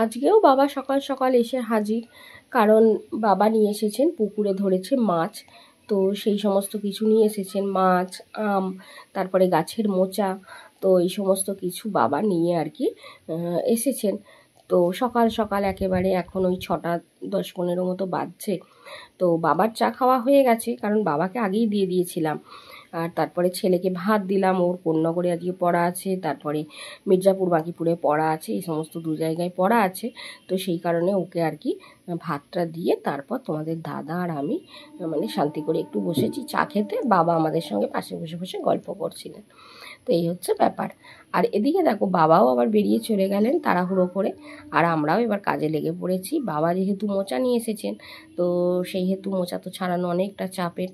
আজকেও বাবা সকাল সকাল এসে হাজির, কারণ বাবা নিয়ে এসেছেন, পুকুরে ধরেছে মাছ। তো সেই সমস্ত কিছু নিয়ে এসেছেন, মাছ, আম, তারপরে গাছের মোচা। তো এই সমস্ত কিছু বাবা নিয়ে আর কি এসেছেন। তো সকাল সকাল একেবারে এখন ওই 6:10-15 মতো বাজছে। তো বাবার চা খাওয়া হয়ে গেছে, কারণ বাবাকে আগেই দিয়ে দিয়েছিলাম। আর তারপরে ছেলেকে ভাত দিলাম, ওর কোন্নগরে আজকে পড়া আছে, তারপরে মির্জাপুর বাঁকিপুরে পড়া আছে, এই সমস্ত 2 জায়গায় পড়া আছে। তো সেই কারণে ওকে আর কি ভাতটা দিয়ে তারপর তোমাদের দাদা আর আমি মানে শান্তি করে একটু বসেছি চা খেতে। বাবা আমাদের সঙ্গে পাশে বসে বসে গল্প করছিলেন। তো এই হচ্ছে ব্যাপার। আর এদিকে দেখো বাবাও আবার বেরিয়ে চলে গেলেন তাড়াহুড়ো করে, আর আমরাও এবার কাজে লেগে পড়েছি। বাবা যেহেতু মোচা নিয়ে এসেছেন, তো সেই হেতু মোচা তো ছাড়ানো অনেকটা চাপের,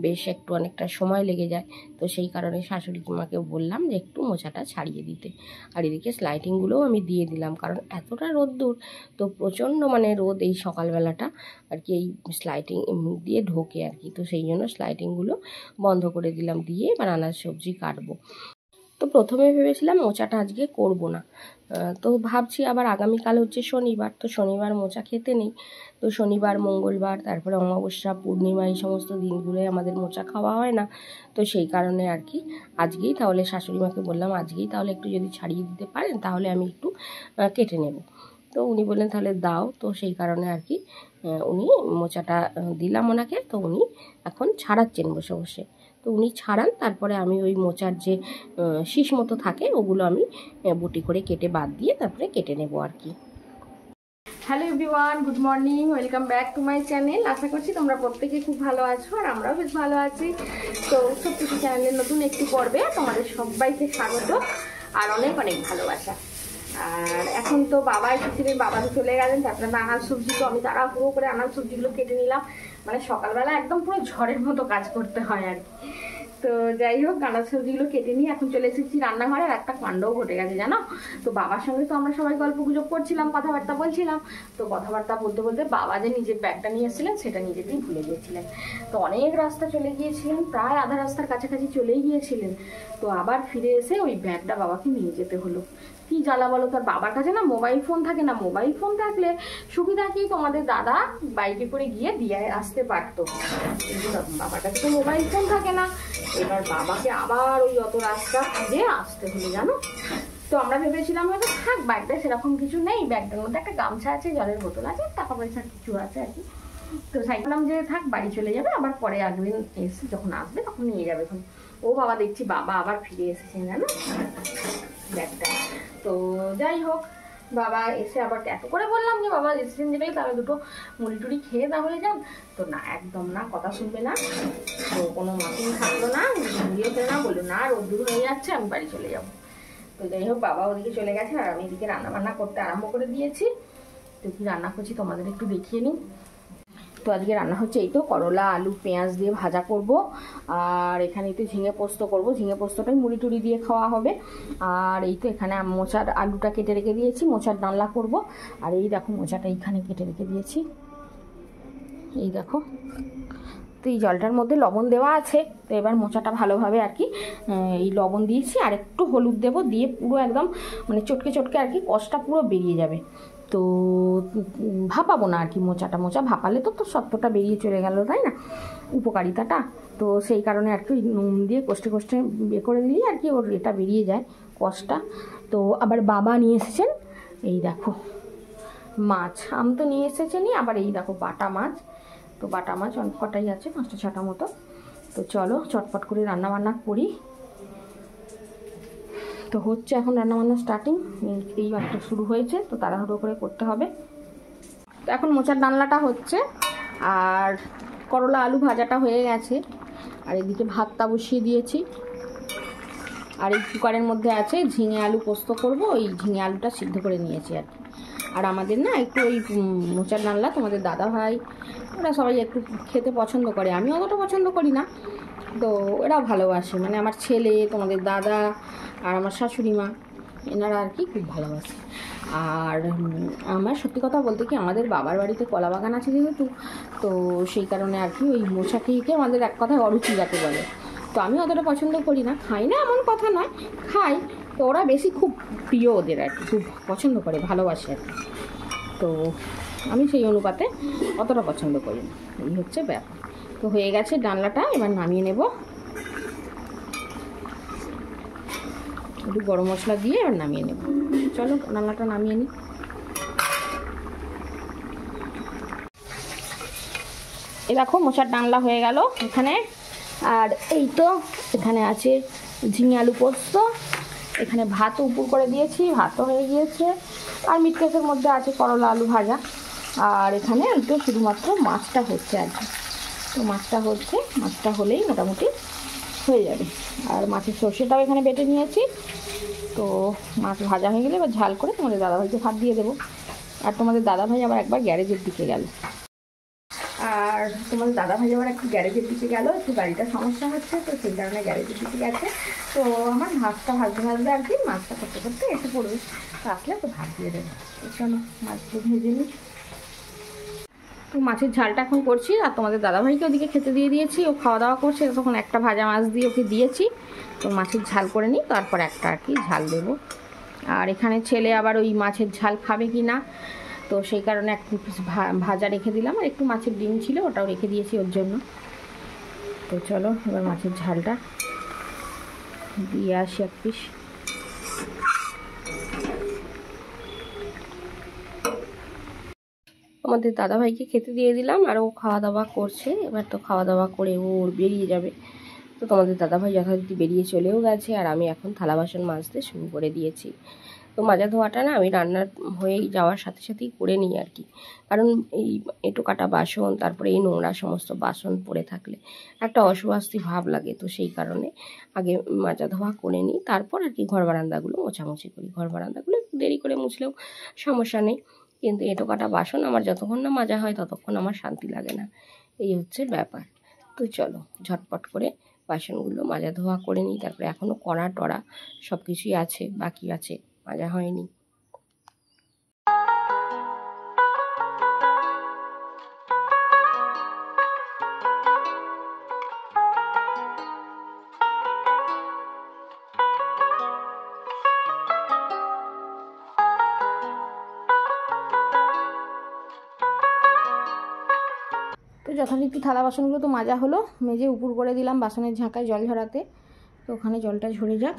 বেশ একটু অনেকটা সময় লেগে যায়। তো সেই কারণে শাশুড়ি মাকে বললাম যে একটু মোচাটা ছাড়িয়ে দিতে। আর এদিকে স্লাইটিংগুলোও আমি দিয়ে দিলাম, কারণ এতটা রোদ্দুর, তো প্রচণ্ড মানে রোদ এই সকালবেলাটা আর কি, এই স্লাইটিং দিয়ে ঢোকে আর কি। তো সেই জন্য স্লাইটিংগুলো বন্ধ করে দিলাম, দিয়ে এবার আনাজ সবজি কাটবো। তো প্রথমে ভেবেছিলাম মোচাটা আজকে করব না, তো ভাবছি আবার আগামীকাল হচ্ছে শনিবার, তো শনিবার মোচা খেতে নেই। তো শনিবার, মঙ্গলবার, তারপরে অমাবস্যা, পূর্ণিমা, এই সমস্ত দিনগুলোই আমাদের মোচা খাওয়া হয় না। তো সেই কারণে আর কি আজকেই তাহলে শাশুড়ি মাকে বললাম আজকেই তাহলে একটু যদি ছাড়িয়ে দিতে পারেন তাহলে আমি একটু কেটে নেব। তো উনি বললেন তাহলে দাও। তো সেই কারণে আর কি উনি মোচাটা দিলাম ওনাকে। তো উনি এখন ছাড়াচ্ছেন বসে বসে। তো উনি ছাড়ান, তারপরে আমি ওই মোচার যে শীষ মতো থাকে ওগুলো আমি বটি করে কেটে বাদ দিয়ে তারপরে কেটে নেব আর কি। Hello everyone, good morning, welcome back to my channel. আশা করছি তোমরা প্রত্যেকে খুব ভালো আছো, আর আমরাও বেশ ভালো আছি। তো সত্যি চ্যানেলের নতুন একটি পর্বে তোমাদের সবাইকে স্বাগত আর অনেক অনেক ভালোবাসা। আর এখন তো বাবা এসেছিলেন, বাবা তো চলে গেলেন, তারপরে আনাজ সবজি, তো আমি তাড়াহুড়ো করে আনাজ সবজিগুলো কেটে নিলাম। মানে সকালবেলা একদম পুরো ঝড়ের মতো কাজ করতে হয় আর কি। তো যাই হোক, আনাজ সবজিগুলো কেটে নিয়ে এখন চলে এসেছি রান্নাঘরে। আর একটা কাণ্ডও ঘটে গেছে জানো। তো বাবার সঙ্গে তো আমরা সবাই গল্প গুজব করছিলাম, কথাবার্তা বলছিলাম। তো কথাবার্তা বলতে বলতে বাবা যে নিজের ব্যাগটা নিয়ে এসেছিলেন সেটা নিজেতেই ভুলে গিয়েছিলেন। তো অনেক রাস্তা চলে গিয়েছিলেন, প্রায় আধা রাস্তার কাছাকাছি চলেই গিয়েছিলেন। তো আবার ফিরে এসে ওই ব্যাগটা বাবাকে নিয়ে যেতে হলো। কি জ্বালা বলো, তার বাবার কাছে না মোবাইল ফোন থাকে না। মোবাইল ফোন থাকলে সুবিধা কি, তোমাদের দাদা বাইকে করে গিয়ে দিয়ে আসতে পারতো, কিন্তু বাবার কাছে তো মোবাইল ফোন থাকে না। এবার বাবাকে আবার ওই অত রাস্তা ফিরে আসতে হলো জানো। তো আমরা ভেবেছিলাম হয়তো থাক, ব্যাগটা সেরকম কিছু নেই, ব্যাগটার মধ্যে একটা গামছা আছে, জলের বোতল আছে, টাকা পয়সা কিছু আছে আর কি। তো চাইছিলাম যে থাক, বাড়ি চলে যাবে, আবার পরে একদিন এসে যখন আসবে তখন নিয়ে যাবে। এখন ও বাবা দেখছি বাবা আবার ফিরে এসেছেন জানো ব্যাগটা। তো যাই হোক, বাবা এসে আবার এত করে বললাম যে বাবা এসেছেন যে তাহলে দুটো মুড়ি টুড়ি খেয়ে তাহলে যান। তো না, একদম না, কথা শুনবে না। তো কোনো মাথিন থাকলো না, ঘুরিয়ে ফেলে না, বললো না রোদ্দুর হয়ে যাচ্ছে, আমি বাড়ি চলে যাবো। তো যাই হোক, বাবা ওদিকে চলে গেছে আর আমি এদিকে রান্না বান্না করতে আরম্ভ করে দিয়েছি। তো কি রান্না করছি তোমাদের একটু দেখিয়ে নিই। তো আজকে রান্না হচ্ছে এই তো করলা, আলু, পেঁয়াজ দিয়ে ভাজা করব। আর এখানে একটু ঝিঙে পোস্ত করব, ঝিঙে পোস্তটাই মুড়ি টুড়ি দিয়ে খাওয়া হবে। আর এই তো এখানে মোচার আলুটা কেটে রেখে দিয়েছি, মোচার ডালনা করব। আর এই দেখো মোচাটা এইখানে কেটে রেখে দিয়েছি, এই দেখো। তো এই জলটার মধ্যে লবণ দেওয়া আছে। তো এবার মোচাটা ভালোভাবে আর কি এই লবণ দিয়েছি, আর একটু হলুদ দেবো, দিয়ে পুরো একদম মানে চটকে চটকে আর কি কষটা পুরো বেরিয়ে যাবে। তো ভাপাবো না আর কি মোচা ভাপালে তো সত্যটা বেরিয়ে চলে গেল, তাই না, উপকারিতাটা। তো সেই কারণে আর কি নুন দিয়ে কষ্টে কষ্টে বের করে দিলে আর কি ওর এটা বেরিয়ে যায় কষটা। তো আবার বাবা নিয়ে এসেছেন এই দেখো মাছ, আমি তো নিয়ে এসেছেনই, আবার এই দেখো বাটা মাছ। তো বাটা মাছ অনেক কটাই আছে, 5টা-6টা মতো। তো চলো চটপট করে রান্নাবান্না করি। তো হচ্ছে এখন রান্নাবান্না স্টার্টিং, এই মাত্র শুরু হয়েছে, তো তাড়াহুড়ো করে করতে হবে। তো এখন মোচার ডালনাটা হচ্ছে, আর করলা আলু ভাজাটা হয়ে গেছে, আর এদিকে ভাতটা বসিয়ে দিয়েছি। আর এই কুকারের মধ্যে আছে ঝিঙে আলু পোস্ত করব, ওই ঝিঙে আলুটা সিদ্ধ করে নিয়েছি আর কি। আর আমাদের না একটু ওই মোচার ডালনা তোমাদের দাদা ভাই ওরা সবাই একটু খেতে পছন্দ করে, আমি অতটা পছন্দ করি না। তো এরা ভালোবাসে, মানে আমার ছেলে, তোমাদের দাদা আর আমার শাশুড়ি মা, এনারা আর কি খুব ভালোবাসে। আর আমার সত্যি কথা বলতে কি, আমাদের বাবার বাড়িতে কলা বাগান আছে যেহেতু, তো সেই কারণে আর কি ওই মোচা খেয়ে আমাদের এক কথায় অরুচি যাকে বলে। তো আমি অতটা পছন্দ করি না, খাই না এমন কথা নয়, খাই, তো ওরা বেশি খুব প্রিয় ওদের আর কি, খুব পছন্দ করে, ভালোবাসে আর কি। তো আমি সেই অনুপাতে অতটা পছন্দ করি না, এই হচ্ছে ব্যাপার। তো হয়ে গেছে ডালনাটা, এবার নামিয়ে নেব। একটু গরম মশলা দিয়ে এবার নামিয়ে নেব। চলো ডালনাটা নামিয়ে নিই। এই দেখো মোচার ডালনা হয়ে গেল এখানে। আর এই তো এখানে আছে ঝিঙে আলু পোস্ত, এখানে ভাতও উপর করে দিয়েছি, ভাতও হয়ে গিয়েছে। আর মিটকেসের মধ্যে আছে করলা আলু ভাজা। আর এখানে এই তো শুধুমাত্র মাছটা হচ্ছে আর কি। তো মাছটা হচ্ছে, মাছটা হলেই মোটামুটি হয়ে যাবে। আর মাছের সর্ষেটাও এখানে বেটে নিয়েছি। তো মাছ ভাজা হয়ে গেলে এবার ঝাল করে তোমাদের দাদাভাইকে ভাত দিয়ে দেবো। আর তোমাদের দাদাভাই আবার একবার গ্যারেজের দিকে গেল। আর তোমাদের দাদাভাই আবার একটু গ্যারেজের দিকে গেল, একটু গাড়িটা সমস্যা হচ্ছে, তো সেই কারণে গ্যারেজের দিকে গেছে। তো আমার ভাতটা ভাজতে ভাজতে আর কি, মাছটা করতে করতে এসে পড়বে। তো আসলে তো ভাত দিয়ে দেবে। তো চলো মাছগুলো ভেজে নিই। তো মাছের ঝালটা এখন করছি। আর তোমাদের দাদাভাইকে ওদিকে খেতে দিয়ে দিয়েছি, ও খাওয়া দাওয়া করছে। তখন একটা ভাজা মাছ দিয়ে ওকে দিয়েছি। তো মাছের ঝাল করে নিই, তারপর একটা আর কি ঝাল দেবো। আর এখানে ছেলে আবার ওই মাছের ঝাল খাবে কি না, তো সেই কারণে একটু ভাজা রেখে দিলাম। আর একটু মাছের ডিম ছিল, ওটাও রেখে দিয়েছি ওর জন্য। তো চলো এবার মাছের ঝালটা দিয়ে আসি এক পিস। আমাদের দাদাভাইকে খেতে দিয়ে দিলাম, আর ও খাওয়া দাওয়া করছে। এবার তো খাওয়া দাওয়া করে ওর বেরিয়ে যাবে। তো তোমাদের দাদাভাই যথারীতি বেরিয়ে চলেও গেছে। আর আমি এখন থালা বাসন মাজতে শুরু করে দিয়েছি। তো মাজা ধোয়াটা না আমি রান্নার হয়ে যাওয়ার সাথে সাথেই করে নিই আর কি। কারণ এই এঁটো কাটা বাসন, তারপরে এই নোংরা সমস্ত বাসন পড়ে থাকলে একটা অস্বস্তি ভাব লাগে। তো সেই কারণে আগে মাজা ধোয়া করে নিই, তারপর আর কি ঘর বারান্দাগুলো মোছামুছি করি। ঘর বারান্দাগুলো একটু দেরি করে মুছলেও সমস্যা নেই, কিন্তু এঁটো কাটা বাসন আমার যতক্ষণ না মাজা হয় ততক্ষণ আমার শান্তি লাগে না। এই হচ্ছে ব্যাপার। তো চলো ঝটপট করে বাসনগুলো মাজা ধোয়া করে নিই। তারপরে এখনও কড়া টড়া সব কিছুই আছে, বাকি আছে, মাজা হয়নি। তো যথারীতি থালা বাসনগুলো তো মাজা হলো, মেজে উপর করে দিলাম বাসনের ঝাঁকায় জল ঝরাতে। তো ওখানে জলটা ঝরে যাক।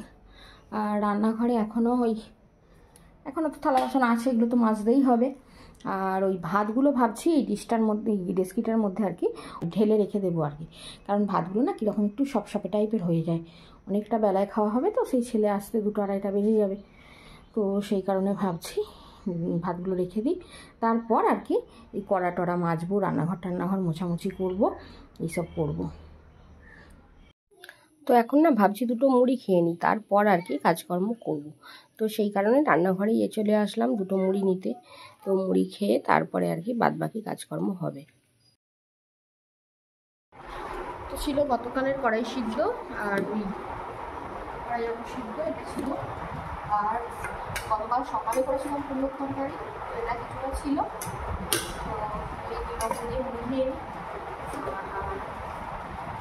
আর রান্নাঘরে এখনও তো থালা বাসন আছে, এগুলো তো মাজতেই হবে। আর ওই ভাতগুলো ভাবছি এই ডিশটার মধ্যে, এই ডেস্কিটার মধ্যে আর কি ঢেলে রেখে দেবো আর কি। কারণ ভাতগুলো না কীরকম একটু সপসপে টাইপের হয়ে যায়, অনেকটা বেলায় খাওয়া হবে, তো সেই ছেলে আসতে 2টা 2:30টা বেজে যাবে। তো সেই কারণে ভাবছি ভাতগুলো রেখে দিই। তারপর আর কি এই কড়া টড়া মাজবো, রান্নাঘর মোছামুছি করবো, এইসব করবো। তো এখন না ভাবছি দুটো মুড়ি খেয়ে নিই, তারপর আর কি কাজকর্ম করব। তো সেই কারণে রান্নাঘরে চলে আসলাম দুটো মুড়ি নিতে। তো মুড়ি খেয়ে তারপরে আর কি বাদবাকি কাজকর্ম হবে। তো ছিল গতকালের কড়াই সিদ্ধ, আর ওই কড়াই আলু সিদ্ধ এটা ছিল। আর গতকাল সকালে করেছিলাম কুমড়োর তরকারি, তো এটা কিছুটা ছিল। তো এই দুটো দিয়ে মুড়ি খেয়ে নিই।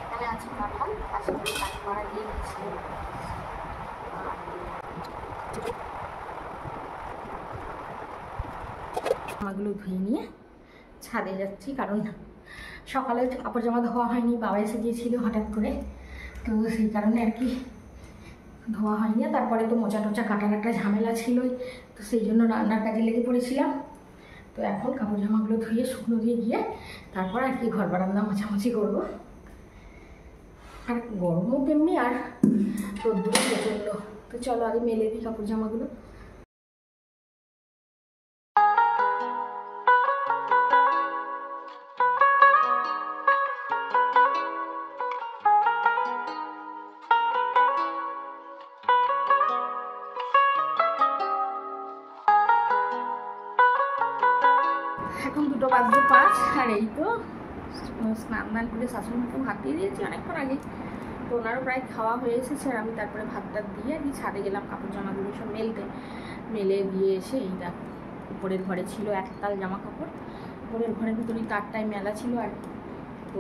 এখানে আছে কাঁঠাল, পাশে কাঁচকড়া দিয়ে দিচ্ছি। জামাগুলো ধুয়ে নিয়ে ছাদে যাচ্ছি, কারণ সকালে কাপড় জামা ধোয়া হয়নি, বাবা এসে গিয়েছিল হঠাৎ করে। তো সেই কারণে আর কি ধোয়া হয়নি। তারপরে তো মোচা টোচা কাটার একটা ঝামেলা ছিলই, তো সেই জন্য রান্নার কাজে লেগে পড়েছিলাম। তো এখন কাপড় জামাগুলো ধুয়ে শুকনো দিয়ে গিয়ে তারপর আর কি ঘর বারান্দা মোছামুছি করবো। আর গরমও তেমনি, আর রোদ্দুরও প্রচণ্ড। তো চলো আগে মেলে দিই কাপড় জামাগুলো। এখন 2:05, আর এই তো স্নান দান করে শাশুড়িকে ভাত দিয়ে দিয়েছি অনেকক্ষণ আগে। তো ওনারও প্রায় খাওয়া হয়ে এসেছে। আর আমি তারপরে ভাতটা দিয়ে আর কি ছাদে গেলাম কাপড় জামাগুলো সব মেলে দিয়ে এসে এই দেখো উপরের ঘরে ছিল একতাল জামা কাপড়, উপরের ঘরের ভিতরেই তারটাই মেলা ছিল আর কি। তো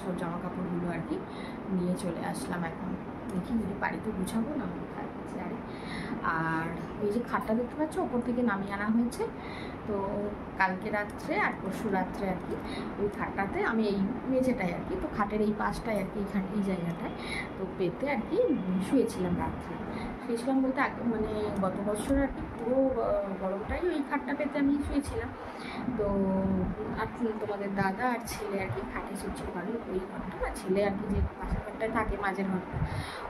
সব জামা কাপড়গুলো আর কি নিয়ে চলে আসলাম। এখন দেখি যদি বাড়িতে গুছাবো না, আর আর ওই যে খাটটা দেখতে পাচ্ছ ওপর থেকে নামিয়ে আনা হয়েছে। তো কালকে রাত্রে আর পরশু রাত্রে আর কি ওই খাটটাতে আমি এই মেঝেটায় আর কি, তো খাটের এই পাশটায় আর কি এইখানে এই জায়গাটায় তো পেতে আর কি শুয়েছিলাম রাত্রে। শুয়েছিলাম বলতে মানে গত বছর আর কি পুরো গরমটাই ওই খাটটা পেতে আমি শুয়েছিলাম। তো আর তোমাদের দাদা আর ছেলে আর কি খাটে শুয়েছিল, কারণ ওই ঘরটা না ছেলে আর কি যে পাশের ঘরটায় থাকে মাঝের ঘরটা,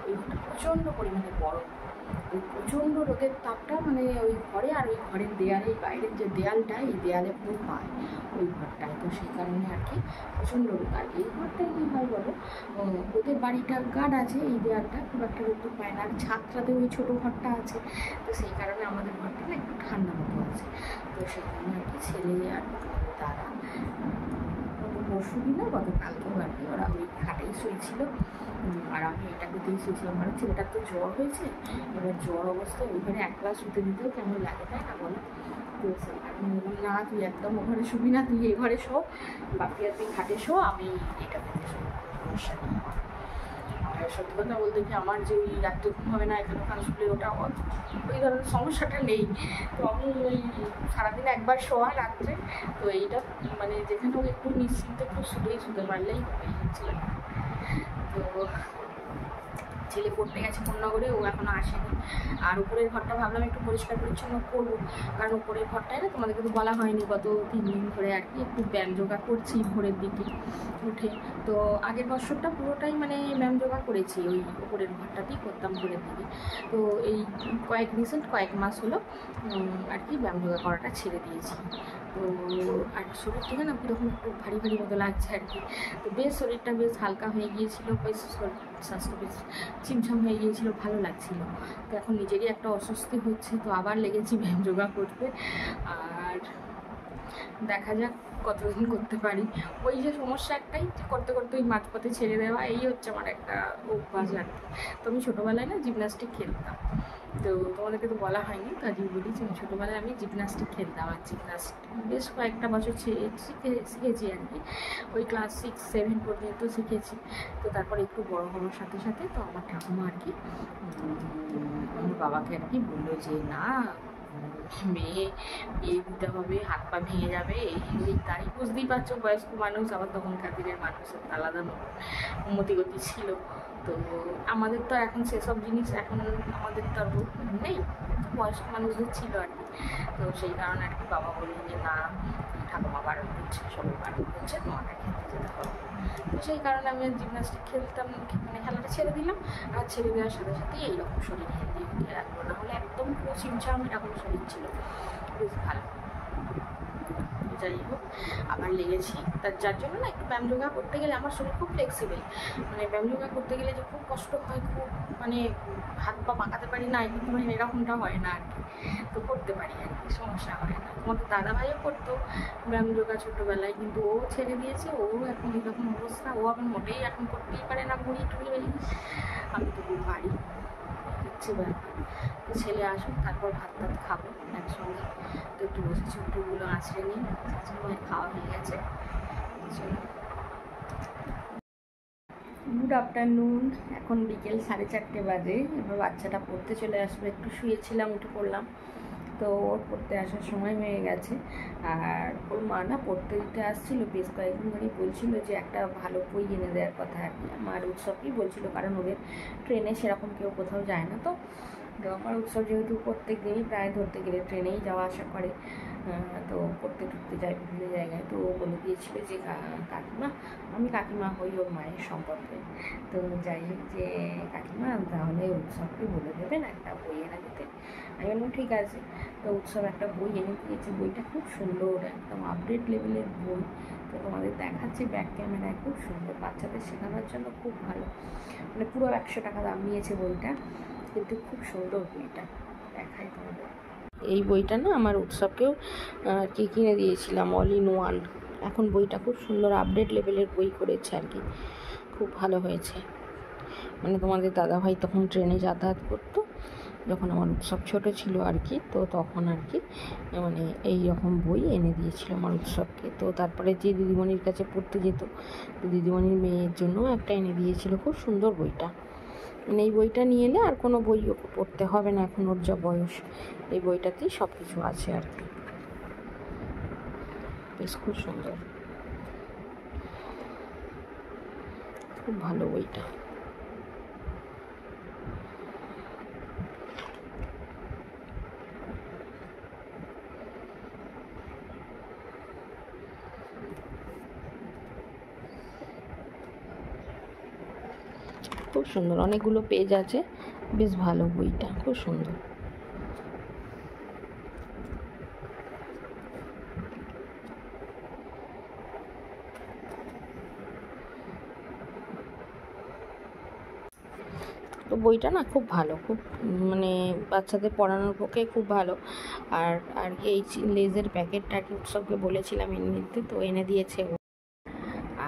ওই ঘরটা প্রচণ্ড পরিমাণে বড়। ওই প্রচণ্ড রোদের তাপটা মানে ওই ঘরে আর ওই ঘরের দেয়ালে, বাইরের যে দেয়ালটা এই দেয়ালে পুরো পায় ওই ঘরটায়। তো সেই কারণে আর কি প্রচণ্ড রোদ। আর এই ঘরটায় কী হয় বলো, ওদের বাড়িটা গার্ড আছে, এই দেয়ালটা খুব একটা রোদ পায় না, আর ছাদটাতে ওই ছোটো ঘরটা আছে। তো সেই কারণে আমাদের ঘরটা না একটু ঠান্ডা মতো আছে। তো সেই কারণে আর কি ছেলে আর দাদা পরশু দিন গতকালকেও আর কি ওরা ওই খাটেই শুয়েছিল, আর আমি এটাকে দিয়ে শুয়েছিলাম। মানে ছেলেটার তো জ্বর হয়েছে, এবার জ্বর অবস্থায় ওইখানে একলা শুতে দিতেও কেমন লাগে তাই না বলো। তো না তুই একদম ও ঘরে শুবি না, তুই এই ঘরে শো, বাকি আর তুই খাটে শো, আমি এটা পেতে শো, সমস্যা নেই। আর সত্যি কথা বলতে কি আমার যে ওই রাত্রে ঘুম হবে না এখানে ওখানে শুলে ওটা ওই ধরনের সমস্যাটা নেই। তো আমি ওই সারাদিন একবার শোয়া রাত্রে, তো এইটা মানে যেখানে একটু নিশ্চিন্তে একটু শুতে পারলেই হচ্ছে। তো ছেলে পড়তে গেছে কোন্নগরে, ও এখনও আসেনি। আর উপরের ঘরটা ভাবলাম একটু পরিষ্কার পরিচ্ছন্ন করবো, কারণ উপরের ঘরটায় না তোমাদেরকে তো বলা হয়নি গত 3 দিন ধরে আর কি একটু ব্যায়াম যোগা করছি ভোরের দিকে উঠে। তো আগের বছরটা পুরোটাই মানে ব্যায়াম যোগা করেছি ওই উপরের ঘরটাতেই করতাম ভোরের দিকে। তো এই কয়েক মাস হলো আর কি ব্যায়াম যোগা করাটা ছেড়ে দিয়েছি। তো আর শরীর থেকে না কীরকম একটু ভারী ভারী মতো লাগছে আর কি। তো বেশ শরীরটা বেশ হালকা হয়ে গিয়েছিলো, বেশ স্বাস্থ্য বেশ চিমছাম হয়ে গিয়েছিলো, ভালো লাগছিলো। তো এখন নিজেরই একটা অস্বস্তি হচ্ছে, তো আবার লেগেছি ব্যায়াম যোগা করতে। আর দেখা যাক কতদিন করতে পারি। ওই যে সমস্যা একটাই, করতে করতে ওই মাঝপথে ছেড়ে দেওয়া, এই হচ্ছে আমার একটা অভ্যাস আর কি। তো আমি ছোটোবেলায় না জিমন্যাস্টিক খেলতাম, তো তোমাদেরকে তো বলা হয়নি, কাজে বলি যে ছোটোবেলায় আমি জিমন্যাস্টিক খেলতাম। আর জিমন্যাস্টিক বেশ কয়েকটা বছর শিখেছি আর কি, ওই ক্লাস 6-7 পর্যন্ত শিখেছি। তো তারপরে একটু বড় হওয়ার সাথে সাথে তো আমার ঠাকুমা আর কি আমার বাবাকে আর কি বললো যে না বিয়ে দিতে হবে, হাত পা ভেঙে যাবে, এই তাই বুঝতেই পারছো বয়স্ক মানুষ, আবার তখনকার দিনের মানুষের আলাদা মতিগতি ছিল। তো আমাদের তো এখন সেসব জিনিস এখন আমাদের তো আর নেই, বয়স্ক মানুষদের ছিল আর কি। তো সেই কারণে আর কি বাবা বললেন যে না ঠাকুমা বারণ করছে, সবাই বারণ করছে, তোমাকে খেলতে যেতে হবে। তো সেই কারণে আমি জিমন্যাস্টিক খেলতাম, মানে খেলাটা ছেড়ে দিলাম। আর ছেড়ে দেওয়ার সাথে সাথেই এইরকম শরীর হেলদি হয়ে রাখবো, না হলে একদম পুরো চিমচাম এরকম শরীর ছিল, বেশ ভালো। যাই হোক আবার লেগেছি, যার জন্য না একটু ব্যায়াম যোগা করতে গেলে আমার শরীর খুব ফ্লেক্সিবল, মানে ব্যায়াম যোগা করতে গেলে যে খুব কষ্ট হয়, খুব মানে হাত পা পাকাতে পারি না, কিন্তু মানে এরকমটা হয় না আর কি। তো করতে পারি আর কি, সমস্যা হয় না। তোমাদের দাদাভাইও করতো ব্যায়াম যোগা ছোটোবেলায়, কিন্তু ও ছেড়ে দিয়েছে, ও এখন এরকম অবস্থা, ও এখন মোটেই এখন করতেই পারে না, ঘুরিয়ে টুরিয়ে হয়ে। আমি তো খুব পারি, হচ্ছে ব্যাপার। তো ছেলে আসুক তারপর ভাত টাত খাবো একসঙ্গে। তো একটু বসে চুলটুগুলো আঁচড়ে নিই, শাশুড়ি খাওয়া হয়ে গেছে। চলো, গুড আফটারনুন। এখন বিকেল 4:30 বাজে। এবার বাচ্চাটা পড়তে চলে আসবে, একটু শুয়েছিলাম উঠে পড়লাম, তো ওর পড়তে আসার সময় হয়ে গেছে। আর ওর মা না পড়তে দিতে আসছিলো, বেশ কয়েকদিন ধরেই বলছিল যে একটা ভালো বই এনে দেওয়ার কথা আর কি। আমার উৎসবকেই বলছিল, কারণ ওদের ট্রেনে সেরকম কেউ কোথাও যায় না। তো আমার উৎসব যেহেতু প্রত্যেক দিনই প্রায় ধরতে গেলে ট্রেনেই যাওয়া আসা করে, তো পড়তে টুরতে যায় বিভিন্ন জায়গায়। তো ও বলে দিয়েছিল যে কাকিমা, আমি কাকিমা হই ওর মায়ের সম্পর্কে। তো যাই হোক যে কাকিমা তাহলে উৎসবকে বলে দেবেন একটা বই এনে দিতে। আমি বললাম ঠিক আছে। তো উৎসব একটা বই এনে দিয়েছে, বইটা খুব সুন্দর, একদম আপডেট লেভেলের বই। তো তোমাদের দেখাচ্ছি ব্যাক ক্যামেরায়, খুব সুন্দর, বাচ্চাদের শেখানোর জন্য খুব ভালো। মানে পুরো 100 টাকা দাম নিয়েছে বইটা, কিন্তু খুব সুন্দর বইটা, দেখাই তোমাদের। এই বইটা না আমার উৎসবকেও কি কিনে দিয়েছিলাম, অল ইন ওয়ান। এখন বইটা খুব সুন্দর আপডেট লেভেলের বই করেছে আর কি, খুব ভালো হয়েছে। মানে তোমাদের দাদাভাই তখন ট্রেনে যাতায়াত করতো, যখন আমার উৎসব ছোটো ছিল আর কি, তো তখন আর কি মানে এই রকম বই এনে দিয়েছিল আমার উৎসবকে। তো তারপরে যে দিদিমণির কাছে পড়তে যেত, তো দিদিমণির মেয়ের জন্যও একটা এনে দিয়েছিল, খুব সুন্দর বইটা। মানে এই বইটা নিয়ে এলে আর কোনো বই ওকে পড়তে হবে না, এখন ওর যা বয়স। এই বইটাতেই সব কিছু আছে আর কি, বেশ খুব সুন্দর, খুব ভালো বইটা। খুব সুন্দর, অনেকগুলো পেজ আছে, বেশ ভালো বইটা, খুব সুন্দর। তো বইটা না খুব ভালো, খুব মানে বাচ্চাদের পড়ানোর পক্ষে খুব ভালো। আর আর এই লেজের প্যাকেটটা আর কি উৎসবকে বলেছিলাম এনে দিতে, তো এনে দিয়েছে।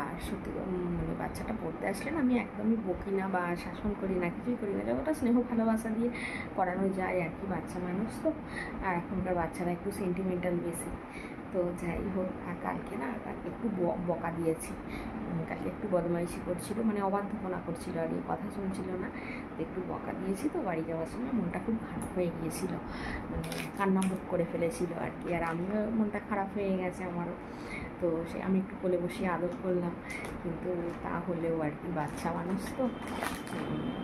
আর সত্যি মানে বাচ্চাটা পড়তে আসলে না আমি একদমই বকি না বা শাসন করি না, কিছুই করি না, যতটা স্নেহ ভালোবাসা দিয়ে পড়ানো যায় আর কি, বাচ্চা মানুষ তো। আর এখনকার বাচ্চারা একটু সেন্টিমেন্টাল বেশি। তো যাই হোক, আর কালকে না তাকে একটু বকা দিয়েছি, কালকে একটু বদমাইশি করছিল, মানে অবাধ্যপনা করছিল আর এই কথা শুনছিল না, তো একটু বকা দিয়েছি। তো বাড়ি যাওয়ার সময় মনটা খুব খারাপ হয়ে গিয়েছিল, মানে কান্নামুখ করে ফেলেছিল আর কি, আর আমিও মনটা খারাপ হয়ে গেছে আমারও। তো সে আমি একটু কোলে বসিয়ে আদর করলাম, কিন্তু তা হলেও আর কি বাচ্চা মানুষ তো।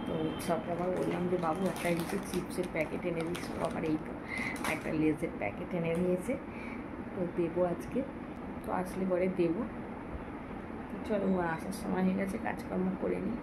তো উৎসবকে আবার বললাম যে বাবু একটা এই যে চিপসের প্যাকেট এনে দিস, আবার এই তো একটা লেজের প্যাকেট এনে দিয়েছে, তো দেবো আজকে, তো আসলে পরে দেবো। তো চলো আসার সময় হয়ে গেছে, কাজকর্ম করে নিই।